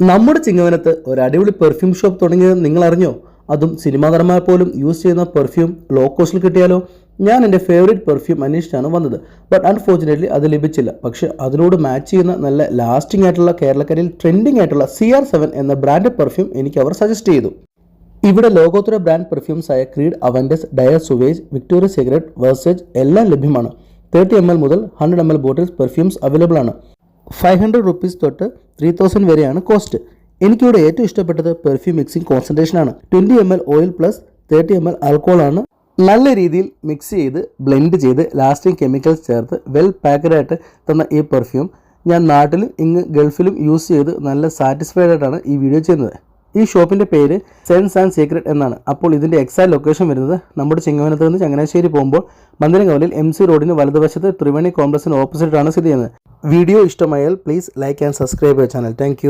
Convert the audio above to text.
നമ്മുടെ ചിങ്ങവനത്ത് ഒരു അടിപൊളി പെർഫ്യൂം ഷോപ്പ് തുടങ്ങിയത് നിങ്ങൾ അറിഞ്ഞോ? അതും സിനിമാ നടന്മാർ പോലും യൂസ് ചെയ്യുന്ന പെർഫ്യൂം ലോ കോസ്റ്റിൽ കിട്ടിയാലോ? ഞാൻ എൻ്റെ ഫേവറേറ്റ് പെർഫ്യൂം അന്വേഷിച്ചാണ് വന്നത്. ബട്ട് അൺഫോർച്ചുനേറ്റ്ലി അത് ലഭിച്ചില്ല. പക്ഷേ അതിനോട് മാച്ച് ചെയ്യുന്ന നല്ല ലാസ്റ്റിംഗ് ആയിട്ടുള്ള കേരളക്കരയിൽ ട്രെൻഡിങ് ആയിട്ടുള്ള CR7 എന്ന ബ്രാൻഡ് പെർഫ്യൂം എനിക്ക് അവർ സജസ്റ്റ് ചെയ്തു. ഇവിടെ ലോകോത്തര ബ്രാൻഡ് പെർഫ്യൂംസ് ആയ creed, അവൻഡസ്, Dyer sewage, Victoria secret, വേഴ്സേജ് എല്ലാം ലഭ്യമാണ്. 30 ml മുതൽ 100 ml ബോട്ടിൽസ് പെർഫ്യൂംസ് അവൈലബിൾ ആണ്. 500 rupees തൊട്ട് 3000 വരെയാണ് കോസ്റ്റ്. എനിക്കിവിടെ ഏറ്റവും ഇഷ്ടപ്പെട്ടത് പെർഫ്യൂം മിക്സിംഗ് കോൺസെൻട്രേഷൻ ആണ്. 20 ml oil plus 30 ml alcohol ആണ്. നല്ല രീതിയിൽ മിക്സ് ചെയ്ത് ബ്ലെൻഡ് ചെയ്ത് ലാസ്റ്റിംഗ് കെമിക്കൽസ് ചേർത്ത് വെൽ പാക്കഡ് ആയിട്ട് തന്ന ഈ പെർഫ്യൂം ഞാൻ നാട്ടിലും ഗൾഫിലും യൂസ് ചെയ്ത് നല്ല സാറ്റിസ്ഫൈഡ് ആയിട്ടാണ് ഈ വീഡിയോ ചെയ്യുന്നത്. ഈ ഷോപ്പിൻ്റെ പേര് സെൻസ് ആൻഡ് സീക്രട്ട് എന്നാണ്. അപ്പോൾ ഇതിൻ്റെ എക്സാക്ട് ലൊക്കേഷൻ വരുന്നത് നമ്മുടെ ചിങ്ങവനത്ത് നിന്ന് ചങ്ങനാശ്ശേരി പോകുമ്പോൾ മന്ദിരംകവലിൽ MC റോഡിന് വലതുവശത്ത് ത്രിവേണി കോംപ്ലക്സിന് ഓപ്പോസിറ്റാണ് സ്ഥിതി ചെയ്യുന്നത്. വീഡിയോ ഇഷ്ടമായാൽ please like and subscribe channel. Thank